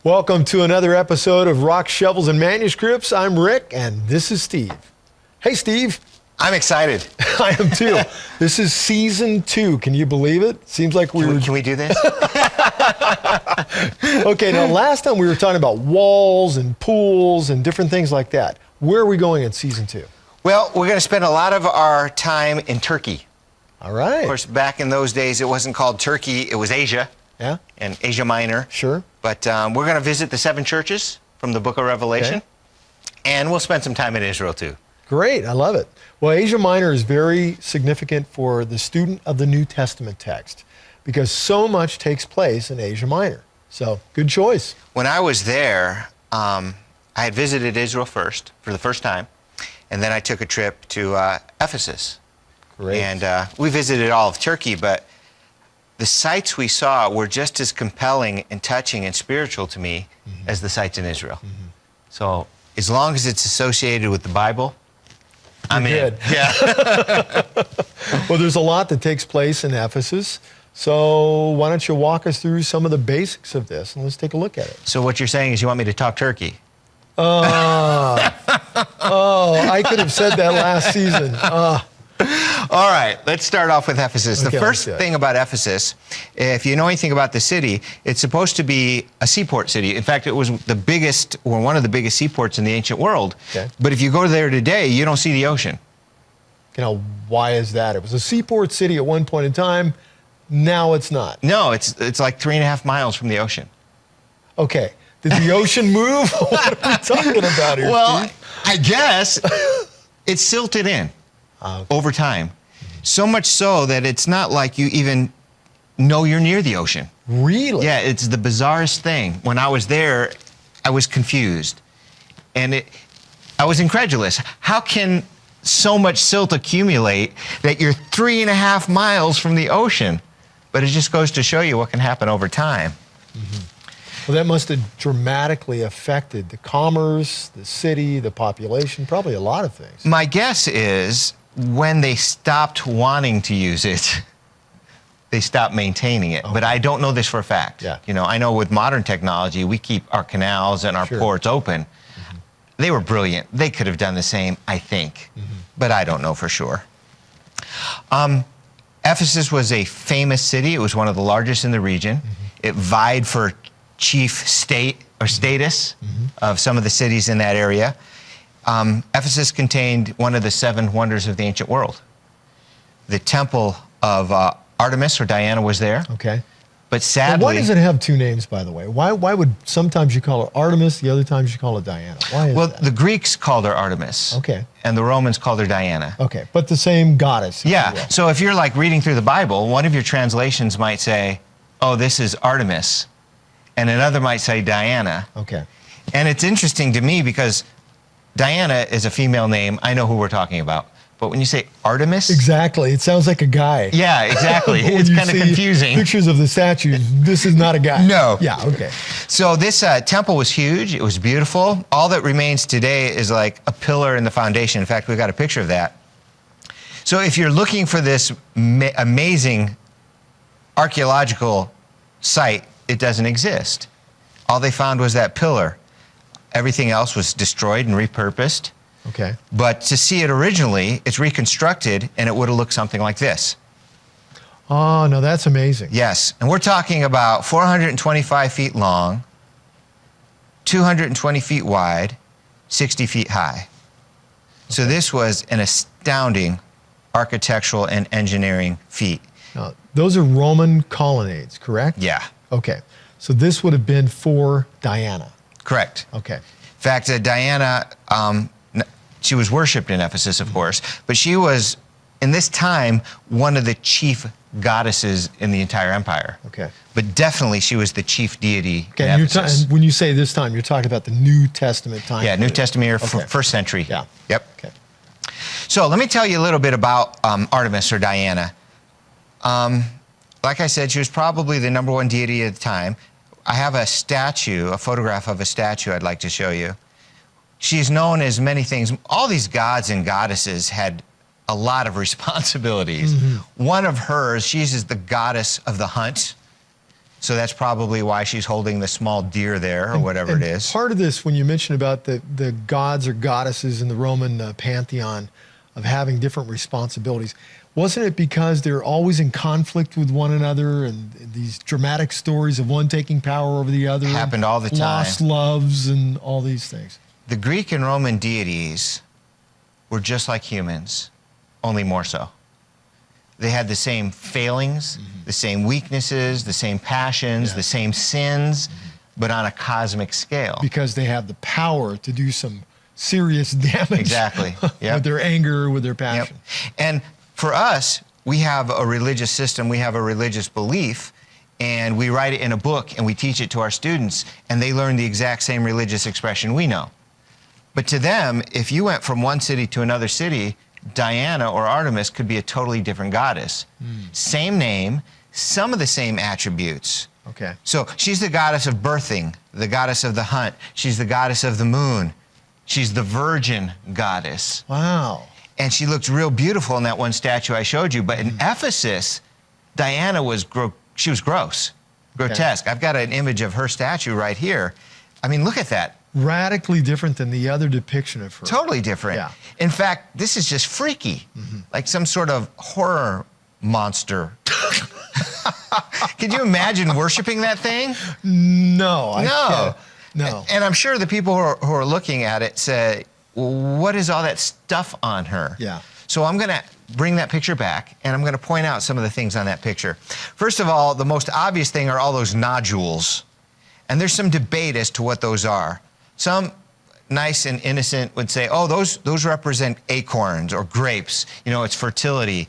Welcome to another episode of Rock, Shovels, and Manuscripts. I'm Rick, and this is Steve. Hey, Steve. I'm excited. I am too. This is season 2. Can you believe it? Seems like Can we do this? Okay, now last time we were talking about walls and pools and different things like that. Where are we going in season 2? Well, we're going to spend a lot of our time in Turkey. All right. Of course, back in those days, it wasn't called Turkey, it was Asia. Yeah? And Asia Minor. Sure. But we're going to visit the 7 churches from the book of Revelation. Okay. And we'll spend some time in Israel, too. Great, I love it. Well, Asia Minor is very significant for the student of the New Testament text because so much takes place in Asia Minor. So, good choice. When I was there, I had visited Israel first, for the first time. And then I took a trip to Ephesus. Great. And we visited all of Turkey, but the sights we saw were just as compelling and touching and spiritual to me as the sights in Israel. So as long as it's associated with the Bible, I'm in. Yeah. Well, there's a lot that takes place in Ephesus. So why don't you walk us through some of the basics of this, and let's take a look at it. So what you're saying is you want me to talk Turkey? I could have said that last season. All right, let's start off with Ephesus. Okay, the first thing about Ephesus, if you know anything about the city, it's supposed to be a seaport city. In fact, it was the biggest, or one of the biggest seaports in the ancient world. Okay. But if you go there today, you don't see the ocean. You know, why is that? It was a seaport city at one point in time. Now it's not. No, it's like 3.5 miles from the ocean. Okay. Did the ocean move? What are we talking about here, Well, Steve? I guess it's silted in over time. So much so that it's not like you even know you're near the ocean. Really? Yeah, it's the bizarrest thing. When I was there, I was confused. And I was incredulous. How can so much silt accumulate that you're 3.5 miles from the ocean? But it just goes to show you what can happen over time. Well, that must have dramatically affected the commerce, the city, the population, probably a lot of things. My guess is when they stopped wanting to use it, they stopped maintaining it. Okay. But I don't know this for a fact. Yeah. You know, I know with modern technology, we keep our canals and our Sure. ports open. They were brilliant. They could have done the same, I think. But I don't know for sure. Ephesus was a famous city. It was one of the largest in the region. It vied for chief state or status of some of the cities in that area. Ephesus contained one of the 7 wonders of the ancient world. The temple of Artemis or Diana was there. Okay. But sadly, Now, why does it have 2 names, by the way? Why would sometimes you call it Artemis, the other times you call it Diana? Why is that? the Greeks called her Artemis. Okay. And the Romans called her Diana. Okay, but the same goddess. if you Yeah. will. So if you're like reading through the Bible, one of your translations might say, "Oh, this is Artemis," and another might say Diana. Okay. And it's interesting to me because Diana is a female name. I know who we're talking about. But when you say Artemis, Exactly. It sounds like a guy. yeah, exactly. But when It's you kind of see confusing. Pictures of the statues. This is not a guy. No. Yeah. Okay. So this temple was huge. It was beautiful. All that remains today is like a pillar in the foundation. In fact, we've got a picture of that. So if you're looking for this amazing archaeological site, it doesn't exist. All they found was that pillar. Everything else was destroyed and repurposed. Okay. But to see it originally, it's reconstructed, and it would have looked something like this. Oh, no, that's amazing. Yes, and we're talking about 425 feet long, 220 feet wide, 60 feet high. So this was an astounding architectural and engineering feat. Now, those are Roman colonnades, correct? Yeah, Okay. So this would have been for Diana. correct. Okay. In fact, Diana, she was worshipped in Ephesus, of course, but she was, in this time, one of the chief goddesses in the entire empire. Okay. But definitely she was the chief deity Okay. in And Ephesus. when you say this time, you're talking about the New Testament time. Yeah, New period. Testament era, Okay. first century. Yeah. Yep. Okay. So let me tell you a little bit about Artemis or Diana. Like I said, she was probably the #1 deity at the time. I have a statue, a photograph of a statue I'd like to show you. She's known as many things. All these gods and goddesses had a lot of responsibilities. One of hers, she's the goddess of the hunt. So that's probably why she's holding the small deer there, or whatever it is. Part of this, when you mention about the gods or goddesses in the Roman pantheon of having different responsibilities, wasn't it because they're always in conflict with one another, and these dramatic stories of one taking power over the other? Happened all the time. Lost loves and all these things. The Greek and Roman deities were just like humans, only more so. They had the same failings, the same weaknesses, the same passions, the same sins, but on a cosmic scale. Because they have the power to do some serious damage. Exactly. Yep. With their anger, with their passion. Yep. And for us, we have a religious system, we have a religious belief, and we write it in a book and we teach it to our students, and they learn the exact same religious expression we know. But to them, if you went from one city to another city, Diana or Artemis could be a totally different goddess. Same name, some of the same attributes. Okay. So she's the goddess of birthing, the goddess of the hunt. She's the goddess of the moon. She's the virgin goddess. Wow. And she looked real beautiful in that one statue I showed you. But in Ephesus, Diana was she was gross, grotesque. I've got an image of her statue right here. I mean, look at that. Radically different than the other depiction of her. Totally different. Yeah. In fact, this is just freaky, like some sort of horror monster. Could you imagine worshiping that thing? No. No. No. And I'm sure the people who are looking at it say, what is all that stuff on her? Yeah. So I'm going to bring that picture back, and I'm going to point out some of the things on that picture. First of all, the most obvious thing are all those nodules. And there's some debate as to what those are. Some nice and innocent would say, oh, those represent acorns or grapes. You know, it's fertility.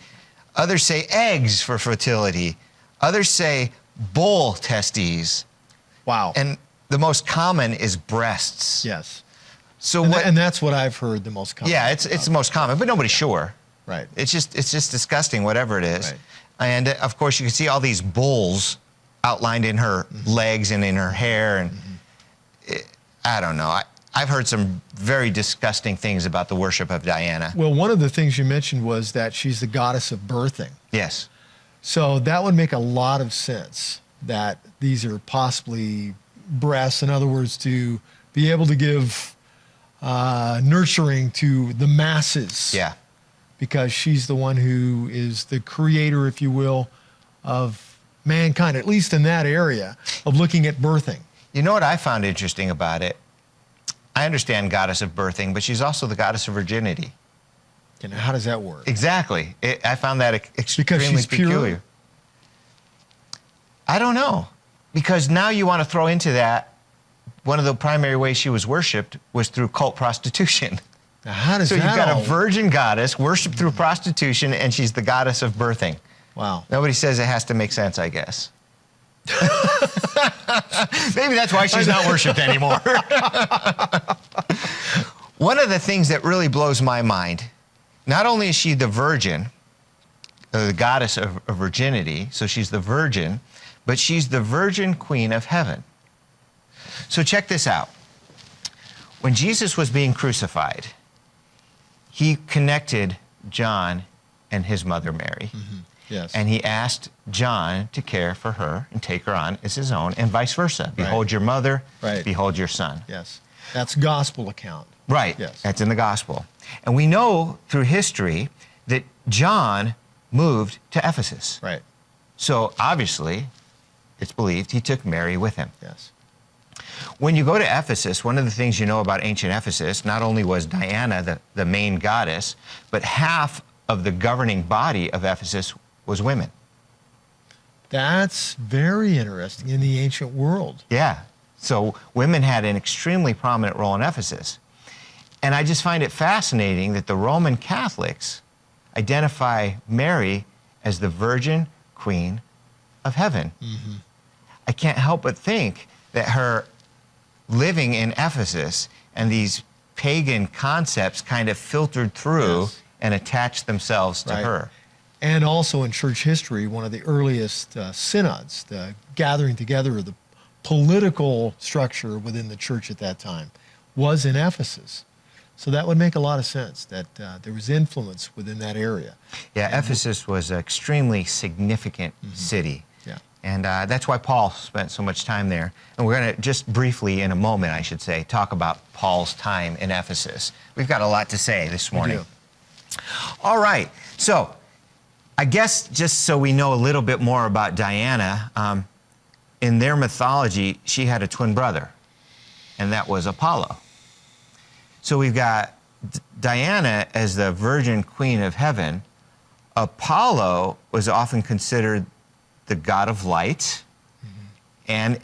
Others say eggs for fertility. Others say bull testes. Wow. And the most common is breasts. Yes. So and that's what I've heard the most common. Yeah, it's the most common, but nobody's sure. Right. It's just disgusting, whatever it is. Right. And of course, you can see all these bulls outlined in her legs and in her hair, and I don't know. I've heard some very disgusting things about the worship of Diana. Well, one of the things you mentioned was that she's the goddess of birthing. Yes. So that would make a lot of sense that these are possibly breasts. In other words, to be able to give nurturing to the masses. Yeah. Because she's the one who is the creator, if you will, of mankind, at least in that area of looking at birthing. You know what I found interesting about it? I understand goddess of birthing, but she's also the goddess of virginity. And how does that work? Exactly. I found that extremely because she's peculiar. Pure? I don't know. Because now you want to throw into that, one of the primary ways she was worshipped was through cult prostitution. Now, how does so that you've got all... a virgin goddess worshipped through prostitution, and she's the goddess of birthing. Wow. Nobody says it has to make sense, I guess. Maybe that's why she's not worshipped anymore. One of the things that really blows my mind, not only is she the virgin, the goddess of virginity, so she's the virgin, but she's the virgin queen of heaven. So check this out. When Jesus was being crucified, he connected John and his mother Mary. Yes. And he asked John to care for her and take her on as his own, and vice versa. Behold your mother, behold your son. Yes. That's gospel account. Right. Yes. That's in the gospel. And we know through history that John moved to Ephesus. Right. So obviously, it's believed he took Mary with him. Yes. When you go to Ephesus, one of the things you know about ancient Ephesus, not only was Diana the main goddess, but half of the governing body of Ephesus was women. That's very interesting in the ancient world. Yeah. So women had an extremely prominent role in Ephesus. And I just find it fascinating that the Roman Catholics identify Mary as the Virgin Queen of Heaven. I can't help but think that her living in Ephesus and these pagan concepts kind of filtered through and attached themselves to her. And also in church history, one of the earliest synods, the gathering together of the political structure within the church at that time, was in Ephesus. So that would make a lot of sense, that there was influence within that area. Yeah, Ephesus was an extremely significant city. Yeah. And that's why Paul spent so much time there. And we're going to just briefly, in a moment, I should say, talk about Paul's time in Ephesus. We've got a lot to say this morning. We do. All right. So I guess just so we know a little bit more about Diana, in their mythology, she had a twin brother, and that was Apollo. So we've got Diana as the Virgin Queen of Heaven. Apollo was often considered the god of light and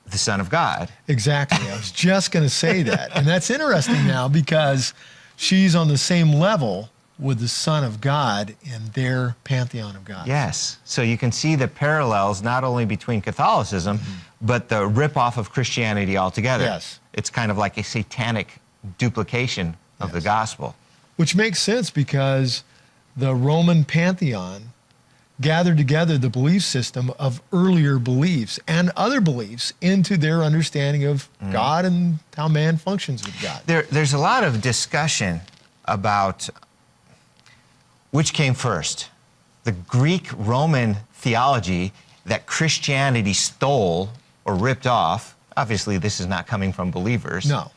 the son of God. Exactly. I was just going to say that. And that's interesting now because she's on the same level with the Son of God in their pantheon of gods. Yes. So you can see the parallels not only between Catholicism, but the rip-off of Christianity altogether. Yes. It's kind of like a satanic duplication of the gospel. Which makes sense because the Roman pantheon gathered together the belief system of earlier beliefs and other beliefs into their understanding of God and how man functions with God. There's a lot of discussion about which came first. The Greek-Roman theology that Christianity stole or ripped off. Obviously, this is not coming from believers. No.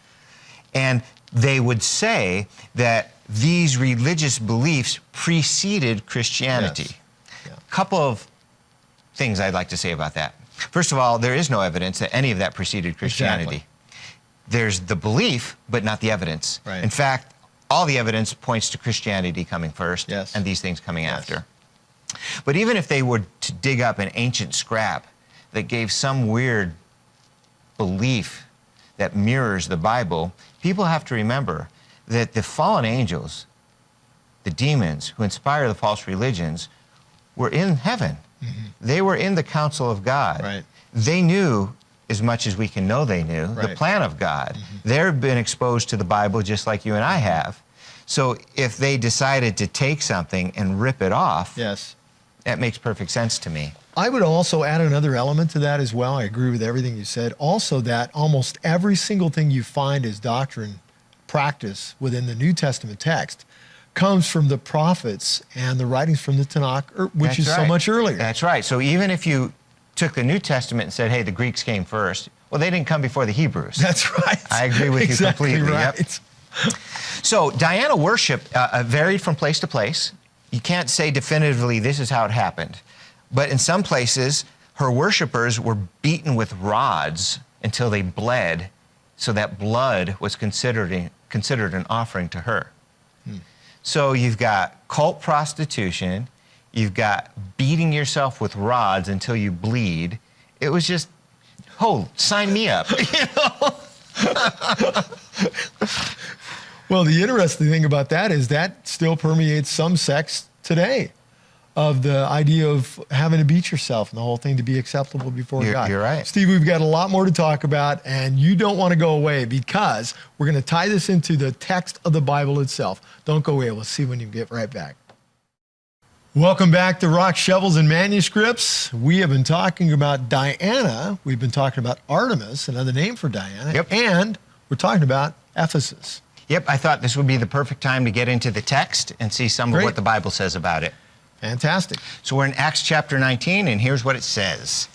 And they would say that these religious beliefs preceded Christianity. Yes. Yeah. Couple of things I'd like to say about that. First of all, there is no evidence that any of that preceded Christianity. Exactly. There's the belief, but not the evidence. Right. In fact, all the evidence points to Christianity coming first and these things coming after. But even if they were to dig up an ancient scrap that gave some weird belief that mirrors the Bible, people have to remember that the fallen angels, the demons who inspire the false religions, were in heaven. They were in the council of God. Right. They knew as much as we can know they knew, the plan of God. They've been exposed to the Bible just like you and I have. So if they decided to take something and rip it off, that makes perfect sense to me. I would also add another element to that as well. I agree with everything you said. Also that almost every single thing you find as doctrine, practice within the New Testament text comes from the prophets and the writings from the Tanakh, which is so much earlier. That's right. So even if you took the New Testament and said, hey, the Greeks came first, well, they didn't come before the Hebrews. That's right. I agree with you completely. Right. Yep. So Diana worship varied from place to place. You can't say definitively this is how it happened. But in some places, her worshipers were beaten with rods until they bled, so that blood was considered an offering to her. So you've got cult prostitution, you've got beating yourself with rods until you bleed. It was just, oh, sign me up. You know? Well, the interesting thing about that is that still permeates some sects today, of the idea of having to beat yourself and the whole thing to be acceptable before God. You're right. Steve, we've got a lot more to talk about, and you don't want to go away because we're going to tie this into the text of the Bible itself. Don't go away. We'll see when you get right back. Welcome back to Rock, Shovels, and Manuscripts. We have been talking about Diana. We've been talking about Artemis, another name for Diana. And we're talking about Ephesus. Yep, I thought this would be the perfect time to get into the text and see some of what the Bible says about it. Fantastic. So we're in Acts chapter 19, and here's what it says.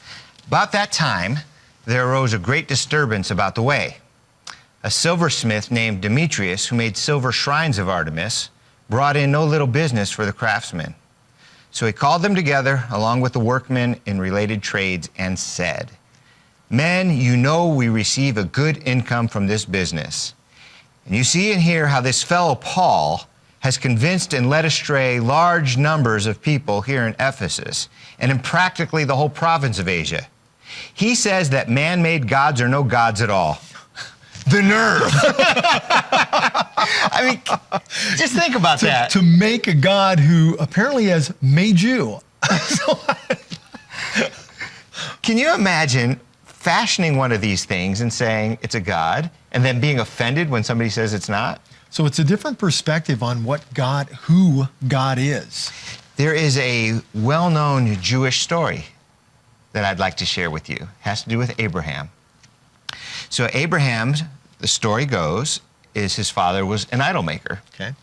About that time, there arose a great disturbance about the way. A silversmith named Demetrius, who made silver shrines of Artemis, brought in no little business for the craftsmen. So he called them together, along with the workmen in related trades, and said, Men, you know we receive a good income from this business. And you see and hear how this fellow Paul has convinced and led astray large numbers of people here in Ephesus and in practically the whole province of Asia. He says that man-made gods are no gods at all. The nerve. I mean, just think about that. To make a God who apparently has made you. Can you imagine fashioning one of these things and saying it's a God and then being offended when somebody says it's not? So it's a different perspective on who God is. There is a well-known Jewish story that I'd like to share with you. It has to do with Abraham. So Abraham, the story goes, is his father was an idol maker. Okay.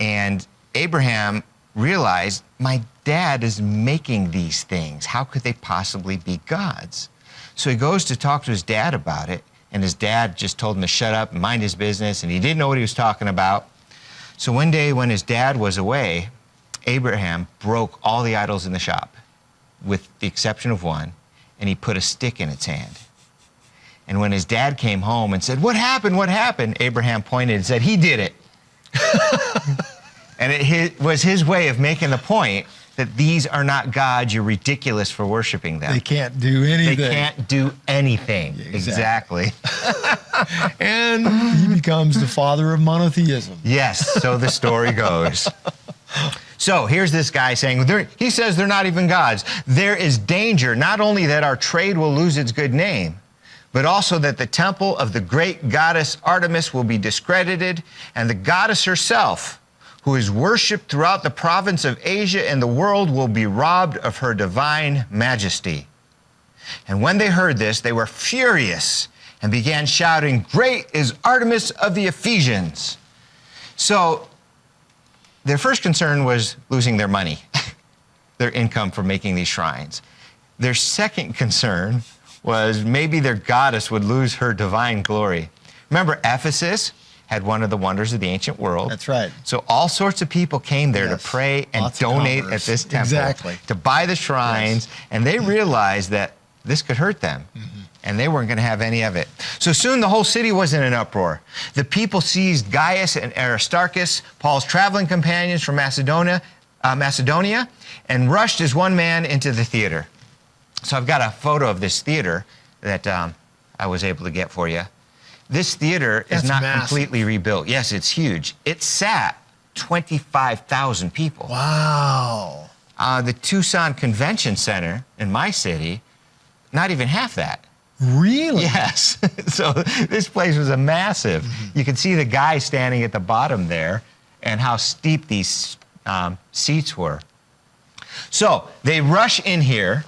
And Abraham realized, my dad is making these things. How could they possibly be gods? So he goes to talk to his dad about it, and his dad just told him to shut up and mind his business, and he didn't know what he was talking about. So one day when his dad was away, Abraham broke all the idols in the shop, with the exception of one, and he put a stick in its hand. And when his dad came home and said, "What happened? What happened?" Abraham pointed and said, "He did it." And it was his way of making the point that these are not gods. You're ridiculous for worshiping them. They can't do anything. They can't do anything. Yeah, exactly. And he becomes the father of monotheism. Yes, so the story goes. So here's this guy saying, he says they're not even gods. There is danger, not only that our trade will lose its good name, but also that the temple of the great goddess Artemis will be discredited, and the goddess herself, who is worshipped throughout the province of Asia and the world, will be robbed of her divine majesty. And when they heard this, they were furious and began shouting, "Great is Artemis of the Ephesians." So their first concern was losing their money, their income from making these shrines. Their second concern was maybe their goddess would lose her divine glory. Remember, Ephesus had one of the wonders of the ancient world. That's right. So all sorts of people came there to pray and donate at this temple, to buy the shrines, and they realized that this could hurt them, and they weren't going to have any of it. So soon the whole city was in an uproar. The people seized Gaius and Aristarchus, Paul's traveling companions from Macedonia, and rushed as one man into the theater. So I've got a photo of this theater that I was able to get for you. This theater is not completely rebuilt. Yes, it's huge. It sat 25,000 people. Wow. The Tucson Convention Center in my city, not even half that. Really? Yes. So this place was a massive. You can see the guy standing at the bottom there and how steep these seats were. So they rush in here.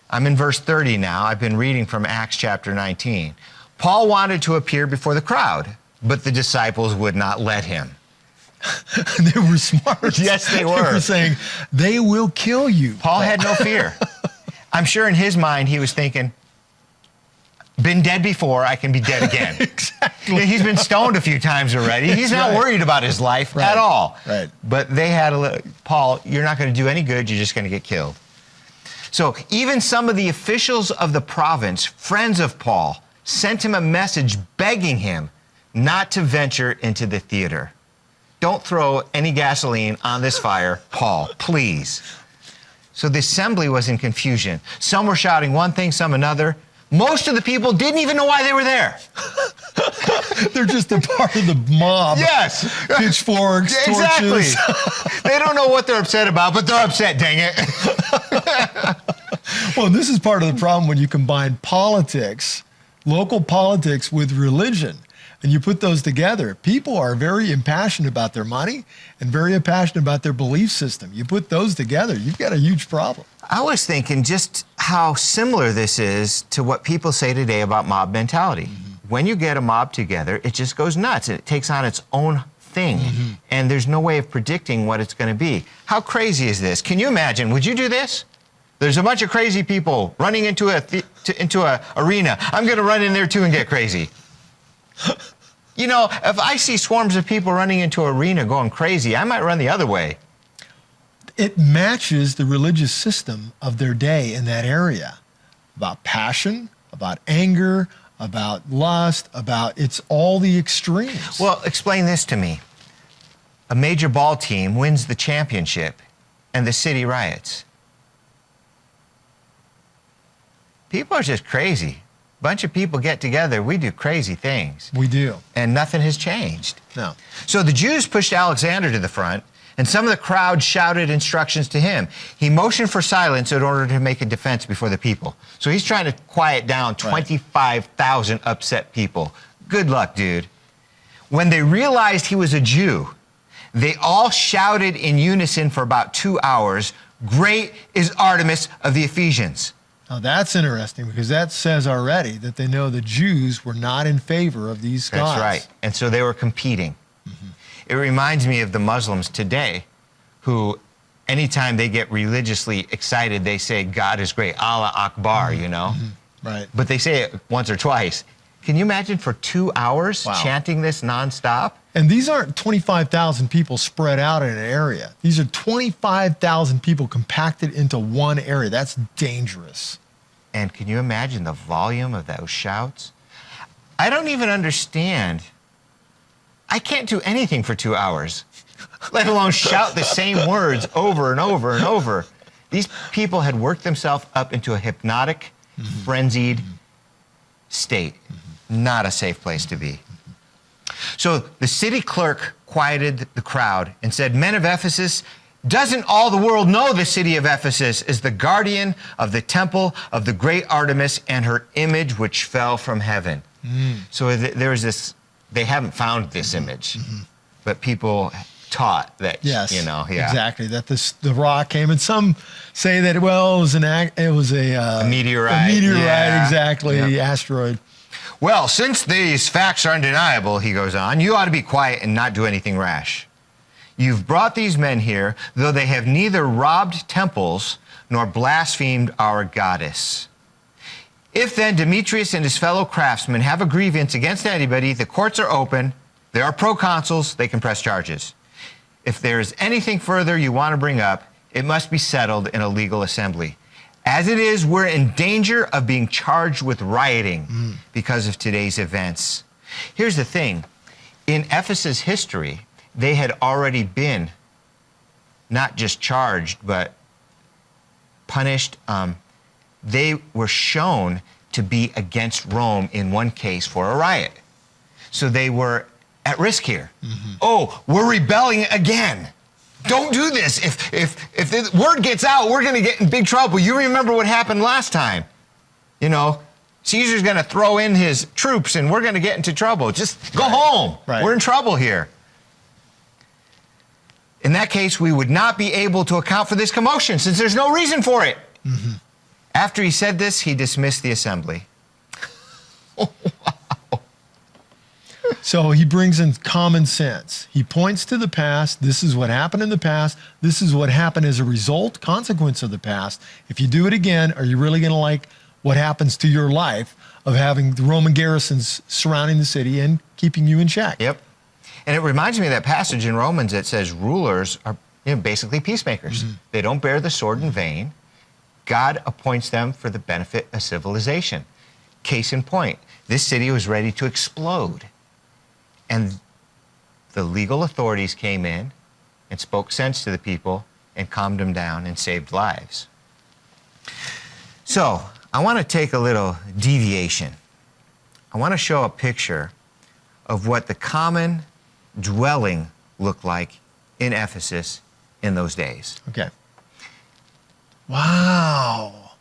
I'm in verse 30 now. I've been reading from Acts chapter 19. Paul wanted to appear before the crowd, but the disciples would not let him. They were smart. Yes, they were. They were saying, "They will kill you." Paul had no fear. I'm sure in his mind he was thinking, been dead before, I can be dead again. Exactly. He's been stoned a few times already. He's not worried about his life at all. Right. But they had Paul, you're not going to do any good, you're just going to get killed. So even some of the officials of the province, friends of Paul, sent him a message begging him not to venture into the theater. Don't throw any gasoline on this fire, Paul, please. So the assembly was in confusion. Some were shouting one thing, some another. Most of the people didn't even know why they were there. They're just a part of the mob. Yes. Pitchforks, exactly. torches. They don't know what they're upset about, but they're upset, dang it. Well, this is part of the problem when you combine politics, local politics, with religion, and you put those together. People are very impassioned about their money and very impassioned about their belief system. You put those together, you've got a huge problem. I was thinking just how similar this is to what people say today about mob mentality. When you get a mob together, it just goes nuts. It takes on its own thing, and there's no way of predicting what it's going to be. How crazy is this? Can you imagine? Would you do this? There's a bunch of crazy people running into a arena. I'm going to run in there too and get crazy. You know, if I see swarms of people running into an arena going crazy, I might run the other way. It matches the religious system of their day in that area. About passion, about anger, about lust, it's all the extremes. Well, explain this to me. A major ball team wins the championship and the city riots. People are just crazy. A bunch of people get together, we do crazy things. We do. And nothing has changed. No. So the Jews pushed Alexander to the front, and some of the crowd shouted instructions to him. He motioned for silence in order to make a defense before the people. So he's trying to quiet down 25,000 upset people. Good luck, dude. When they realized he was a Jew, they all shouted in unison for about 2 hours, "Great is Artemis of the Ephesians." Now that's interesting because that says already that they know the Jews were not in favor of these gods. That's right. And so they were competing. It reminds me of the Muslims today who anytime they get religiously excited, they say, God is great, Allah Akbar, you know? Right. But they say it once or twice. Can you imagine for 2 hours chanting this nonstop? And these aren't 25,000 people spread out in an area. These are 25,000 people compacted into one area. That's dangerous. And can you imagine the volume of those shouts? I don't even understand. I can't do anything for 2 hours, let alone shout the same words over and over and over. These people had worked themselves up into a hypnotic, frenzied state. Not a safe place to be. So the city clerk quieted the crowd and said, men of Ephesus, doesn't all the world know the city of Ephesus is the guardian of the temple of the great Artemis and her image which fell from heaven? So there's this, they haven't found this image, but people taught that, yes, you know, exactly, that the rock came, and some say that, well, it was a meteorite. A meteorite, exactly, asteroid. Well, since these facts are undeniable, he goes on, you ought to be quiet and not do anything rash. You've brought these men here, though they have neither robbed temples nor blasphemed our goddess. If then Demetrius and his fellow craftsmen have a grievance against anybody, the courts are open, there are proconsuls, they can press charges. If there is anything further you want to bring up, it must be settled in a legal assembly. As it is, we're in danger of being charged with rioting because of today's events. Here's the thing. In Ephesus history, they had already been not just charged, but punished. They were shown to be against Rome in one case for a riot. So they were at risk here. Oh, we're rebelling again. Don't do this. If the word gets out, we're going to get in big trouble. You remember what happened last time. You know, Caesar's going to throw in his troops and we're going to get into trouble. Just go home. Right. We're in trouble here. In that case, we would not be able to account for this commotion since there's no reason for it. After he said this, he dismissed the assembly. So he brings in common sense. He points to the past. This is what happened in the past. This is what happened as a result, consequence of the past. If you do it again, are you really going to like what happens to your life of having the Roman garrisons surrounding the city and keeping you in check? Yep. And it reminds me of that passage in Romans that says rulers are basically peacemakers. They don't bear the sword in vain. God appoints them for the benefit of civilization. Case in point, this city was ready to explode. And the legal authorities came in and spoke sense to the people and calmed them down and saved lives. So I want to take a little deviation. I want to show a picture of what the common dwelling looked like in Ephesus in those days. Okay. Wow.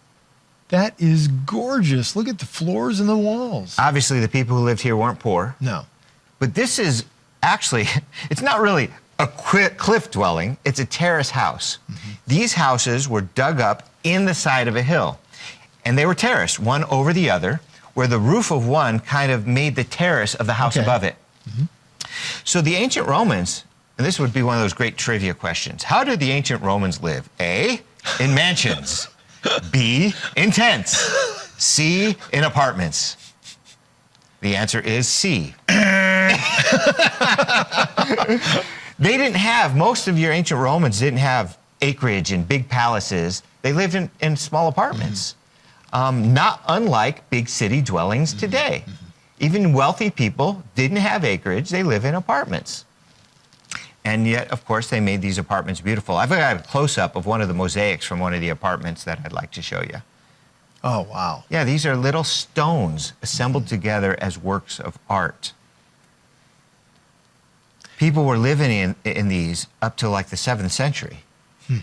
That is gorgeous. Look at the floors and the walls. Obviously, the people who lived here weren't poor. No. But this is actually, it's not really a cliff dwelling, it's a terrace house. These houses were dug up in the side of a hill, and they were terraced, one over the other, where the roof of one kind of made the terrace of the house above it. So the ancient Romans, and this would be one of those great trivia questions, how did the ancient Romans live? A, in mansions, B, in tents, C, in apartments. The answer is C. They didn't have, most of your ancient Romans didn't have acreage and big palaces. They lived in small apartments, not unlike big city dwellings today. Even wealthy people didn't have acreage. They live in apartments. And yet, of course, they made these apartments beautiful. I've got a close-up of one of the mosaics from one of the apartments that I'd like to show you. Oh, wow. Yeah, these are little stones assembled together as works of art. People were living in these up to like the 7th century.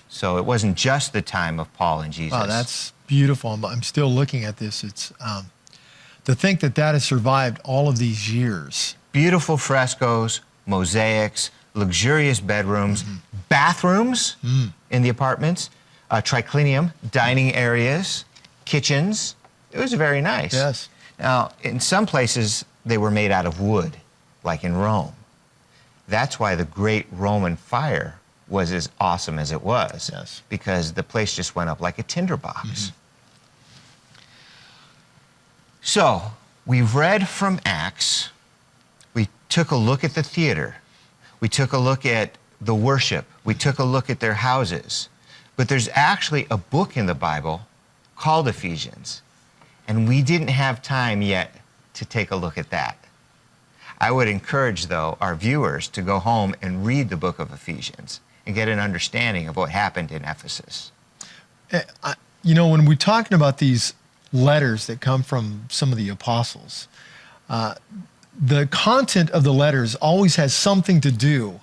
So it wasn't just the time of Paul and Jesus. Wow, that's beautiful. I'm still looking at this. It's to think that that has survived all of these years. Beautiful frescoes, mosaics, luxurious bedrooms, bathrooms in the apartments, triclinium, dining areas, kitchens. It was very nice. Yes. Now, in some places, they were made out of wood, like in Rome. That's why the great Roman fire was as awesome as it was. Yes. Because the place just went up like a tinderbox. Mm-hmm. So, we've read from Acts. We took a look at the theater. We took a look at the worship. We took a look at their houses. But there's actually a book in the Bible called Ephesians. And we didn't have time yet to take a look at that. I would encourage, though, our viewers to go home and read the book of Ephesians and get an understanding of what happened in Ephesus. You know, when we're talking about these letters that come from some of the apostles, the content of the letters always has something to do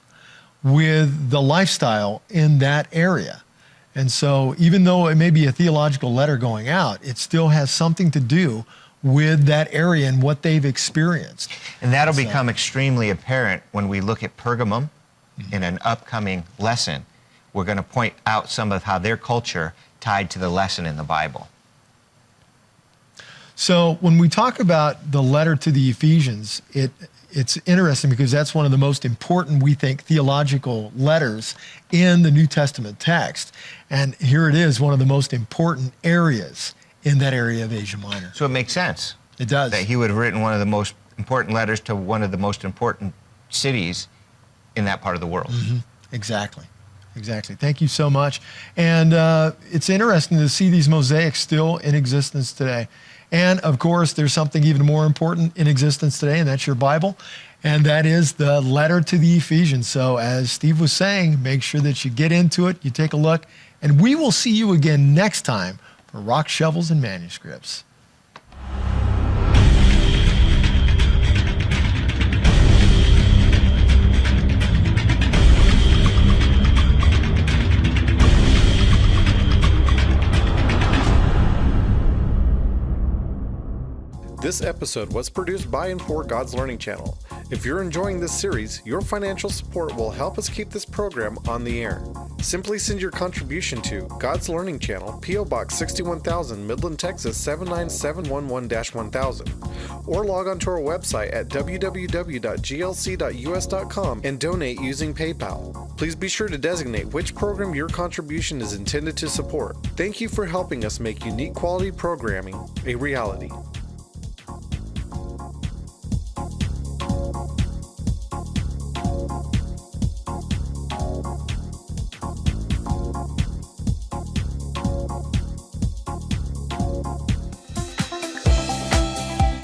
with the lifestyle in that area. And so even though it may be a theological letter going out, it still has something to do with that area and what they've experienced. And that'll become extremely apparent when we look at Pergamum in an upcoming lesson. We're going to point out some of how their culture tied to the lesson in the Bible. So when we talk about the letter to the Ephesians, it's interesting because that's one of the most important, we think, theological letters in the New Testament text. And here it is, one of the most important areas in that area of Asia Minor. So it makes sense. It does. That he would have written one of the most important letters to one of the most important cities in that part of the world. Mm-hmm. Exactly. Exactly. Thank you so much. And it's interesting to see these mosaics still in existence today. And of course, there's something even more important in existence today, and that's your Bible. And that is the letter to the Ephesians. So as Steve was saying, make sure that you get into it, you take a look, and we will see you again next time for Rock, Shovels, and Manuscripts. This episode was produced by and for God's Learning Channel. If you're enjoying this series, your financial support will help us keep this program on the air. Simply send your contribution to God's Learning Channel, P.O. Box 61,000, Midland, Texas 79711-1000, or log on to our website at www.glc.us.com and donate using PayPal. Please be sure to designate which program your contribution is intended to support. Thank you for helping us make unique quality programming a reality.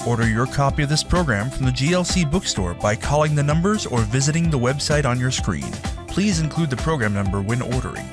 Order your copy of this program from the GLC bookstore by calling the numbers or visiting the website on your screen. Please include the program number when ordering.